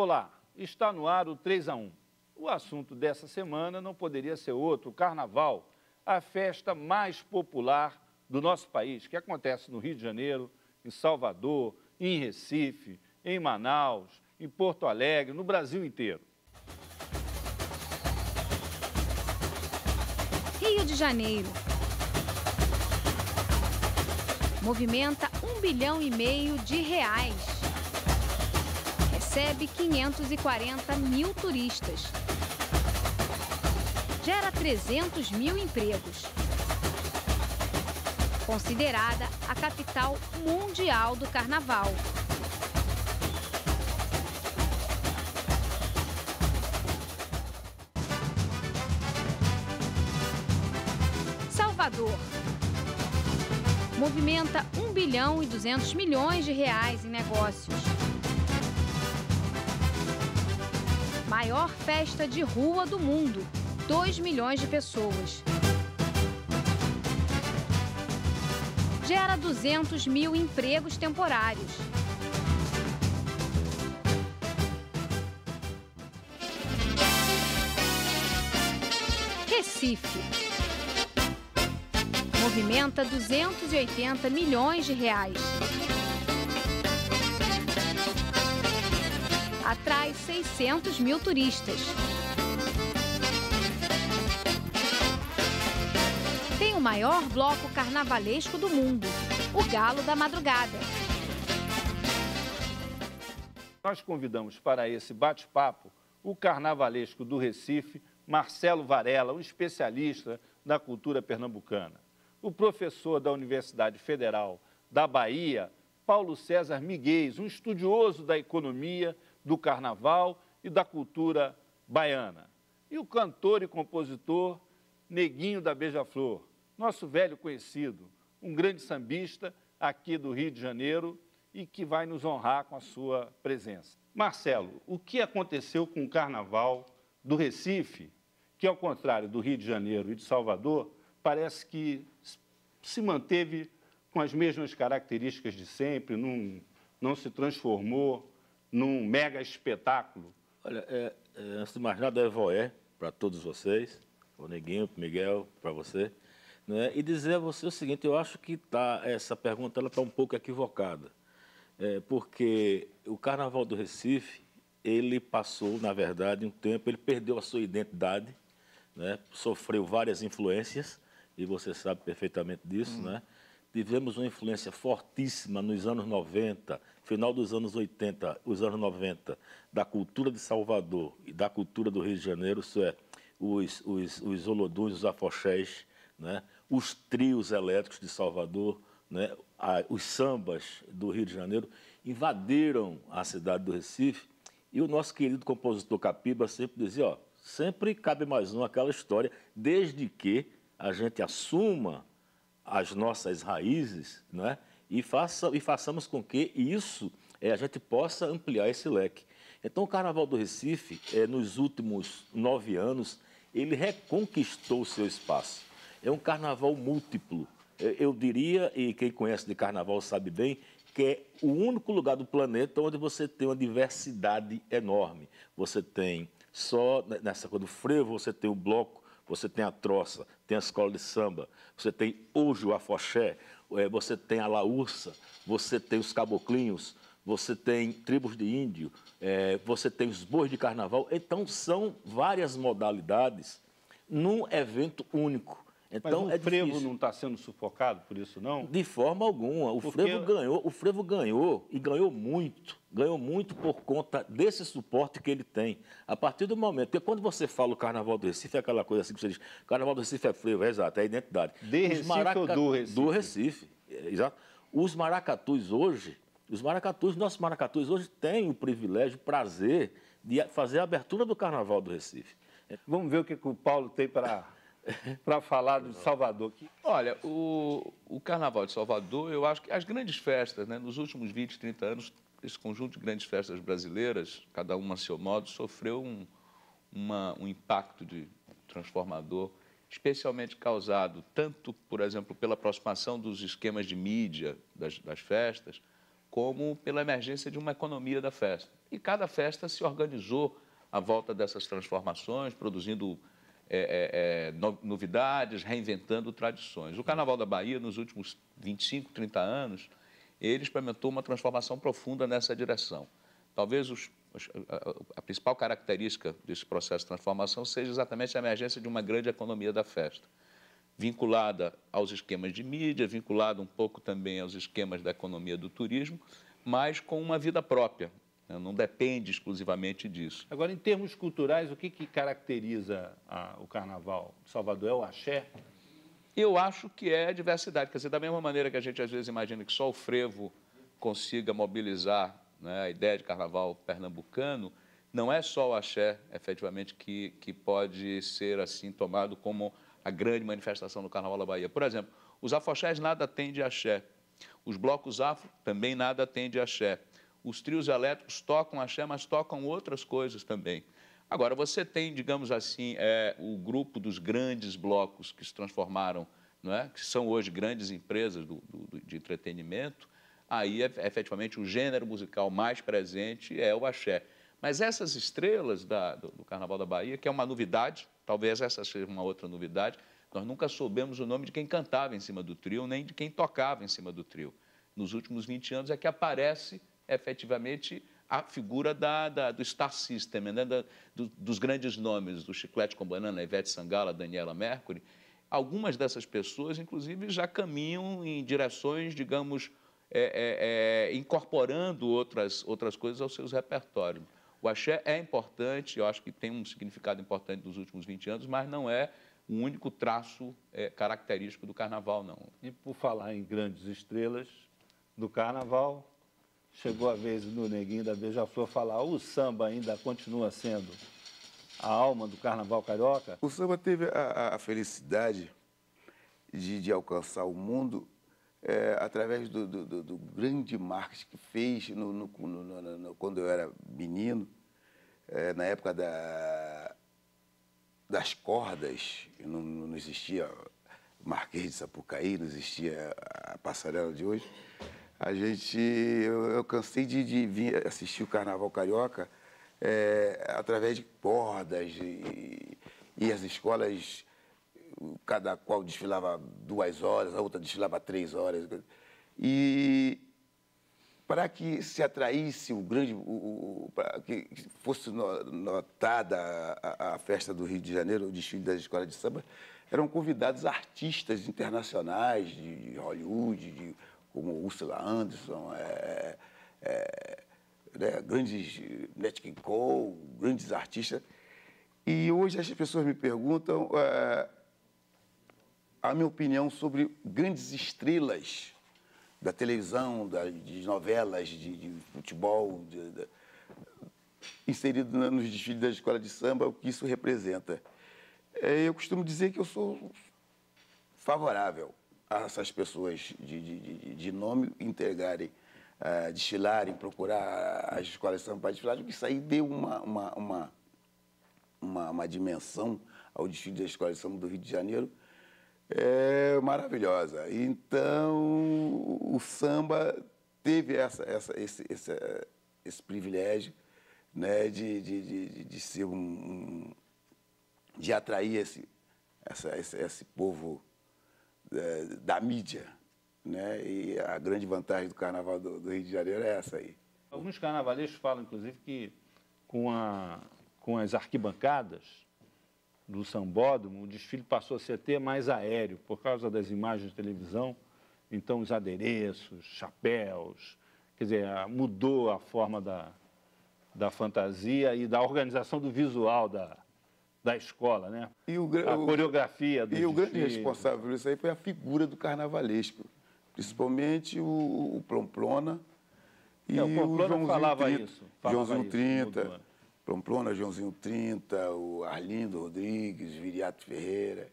Olá, está no ar o 3 a 1. O assunto dessa semana não poderia ser outro, o Carnaval, a festa mais popular do nosso país, que acontece no Rio de Janeiro, em Salvador, em Recife, em Manaus, em Porto Alegre, no Brasil inteiro. Rio de Janeiro. Movimenta R$1,5 bilhão de reais. Recebe 540 mil turistas. Gera 300 mil empregos. Considerada a capital mundial do carnaval. Salvador. Movimenta R$1,2 bilhão em negócios. Maior festa de rua do mundo, 2 milhões de pessoas. Gera 200 mil empregos temporários. Recife. Movimenta R$280 milhões. Atrai 600 mil turistas. Tem o maior bloco carnavalesco do mundo, o Galo da Madrugada. Nós convidamos para esse bate-papo o carnavalesco do Recife, Marcelo Varela, um especialista da cultura pernambucana. O professor da Universidade Federal da Bahia, Paulo César Miguel, um estudioso da economia, do carnaval e da cultura baiana. E o cantor e compositor Neguinho da Beija-Flor, nosso velho conhecido, um grande sambista aqui do Rio de Janeiro e que vai nos honrar com a sua presença. Marcelo, o que aconteceu com o carnaval do Recife, que ao contrário do Rio de Janeiro e de Salvador, parece que se manteve com as mesmas características de sempre, não se transformou num mega espetáculo? Olha, antes de mais nada, é voé para todos vocês, o Neguinho, o Miguel, para você, né? E dizer a você o seguinte, eu acho que essa pergunta está um pouco equivocada, porque o Carnaval do Recife, ele passou, na verdade, um tempo, ele perdeu a sua identidade, né? Sofreu várias influências, e você sabe perfeitamente disso, né? Tivemos uma influência fortíssima nos anos 90, final dos anos 80, os anos 90, da cultura de Salvador e da cultura do Rio de Janeiro, isso é, os oloduns, os afoxés, né? Os trios elétricos de Salvador, né? Os sambas do Rio de Janeiro invadiram a cidade do Recife e o nosso querido compositor Capiba sempre dizia, ó, sempre cabe mais um, aquela história, desde que a gente assuma as nossas raízes, né? E façamos com que isso a gente possa ampliar esse leque. Então, o Carnaval do Recife, nos últimos 9 anos, ele reconquistou o seu espaço. É um carnaval múltiplo. Eu diria, e quem conhece de carnaval sabe bem, que é o único lugar do planeta onde você tem uma diversidade enorme. Você tem, só nessa coisa do frevo, você tem o bloco, você tem a troça, tem a escola de samba, você tem hoje o afoxé, você tem a laúça, você tem os caboclinhos, você tem tribos de índio, você tem os bois de carnaval. Então, são várias modalidades num evento único. Então, mas o frevo não está sendo sufocado por isso, não? De forma alguma. O frevo ganhou e ganhou muito por conta desse suporte que ele tem. A partir do momento, porque quando você fala o Carnaval do Recife, é aquela coisa assim que você diz, Carnaval do Recife é frevo, exato, é a identidade. De Recife ou do Recife? Do Recife, exato. Os maracatus, nossos maracatus hoje têm o privilégio, o prazer de fazer a abertura do Carnaval do Recife. Vamos ver o que o Paulo tem para falar de Salvador. Olha, o Carnaval de Salvador, eu acho que as grandes festas, né, nos últimos 20, 30 anos, esse conjunto de grandes festas brasileiras, cada uma a seu modo, sofreu um impacto transformador, especialmente causado tanto, por exemplo, pela aproximação dos esquemas de mídia das festas, como pela emergência de uma economia da festa. E cada festa se organizou à volta dessas transformações, produzindo novidades, reinventando tradições. O Carnaval da Bahia, nos últimos 25, 30 anos, ele experimentou uma transformação profunda nessa direção. Talvez a principal característica desse processo de transformação seja exatamente a emergência de uma grande economia da festa, vinculada aos esquemas de mídia, vinculada um pouco também aos esquemas da economia do turismo, mas com uma vida própria, né? Não depende exclusivamente disso. Agora, em termos culturais, o que caracteriza o Carnaval de Salvador? É o axé? Eu acho que é a diversidade. Quer dizer, da mesma maneira que a gente às vezes imagina que só o frevo consiga mobilizar, né, a ideia de carnaval pernambucano, não é só o axé, efetivamente, que pode ser assim tomado como a grande manifestação do Carnaval da Bahia. Por exemplo, os afoxés nada têm de axé. Os blocos afro também nada têm de axé. Os trios elétricos tocam axé, mas tocam outras coisas também. Agora, você tem, digamos assim, o grupo dos grandes blocos que se transformaram, não é? Que são hoje grandes empresas de entretenimento, aí, efetivamente, o gênero musical mais presente é o axé. Mas essas estrelas do Carnaval da Bahia, que é uma novidade, talvez essa seja uma outra novidade, nós nunca soubemos o nome de quem cantava em cima do trio, nem de quem tocava em cima do trio. Nos últimos 20 anos é que aparece, efetivamente, a figura do Star System, né? Dos grandes nomes, do Chiclete com Banana, Ivete Sangalo, Daniela Mercury. Algumas dessas pessoas, inclusive, já caminham em direções, digamos, incorporando outras coisas aos seus repertórios. O axé é importante, eu acho que tem um significado importante nos últimos 20 anos, mas não é o único traço característico do Carnaval, não. E por falar em grandes estrelas do Carnaval, chegou a vez do Neguinho da Beija-Flor falar: o samba ainda continua sendo a alma do Carnaval carioca? O samba teve a felicidade de alcançar o mundo através do grande marketing que fez quando eu era menino, na época das cordas. Não existia Marquês de Sapucaí, não existia a passarela de hoje. Eu cansei de vir assistir o Carnaval Carioca através de cordas e as escolas, cada qual desfilava 2 horas, a outra desfilava 3 horas. E para que se atraísse para que fosse notada a festa do Rio de Janeiro, o desfile das escolas de samba, eram convidados artistas internacionais de Hollywood, como Ursula Anderson, grandes Nat King Cole, grandes artistas. E hoje as pessoas me perguntam a minha opinião sobre grandes estrelas da televisão, de novelas, de futebol, inserido nos desfiles da escola de samba, o que isso representa. Eu costumo dizer que eu sou favorável a essas pessoas de nome integrarem, desfilarem, procurar as escolas de samba para desfilar, porque isso aí deu uma dimensão ao desfile da escola de samba do Rio de Janeiro maravilhosa. Então, o samba teve esse privilégio, né, de ser de atrair esse povo da mídia, né? E a grande vantagem do Carnaval do Rio de Janeiro é essa aí. Alguns carnavalescos falam, inclusive, que com as arquibancadas do sambódromo, o desfile passou a ser até mais aéreo, por causa das imagens de televisão. Então, os adereços, chapéus, quer dizer, mudou a forma da fantasia e da organização do visual da escola, né? A coreografia do desfile. O grande responsável por isso aí foi a figura do carnavalesco, principalmente o Plomplona e o Plomplona falava 30, isso. Joãozinho 30, Plomplona, Joãozinho 30, o Arlindo Rodrigues, Viriato Ferreira.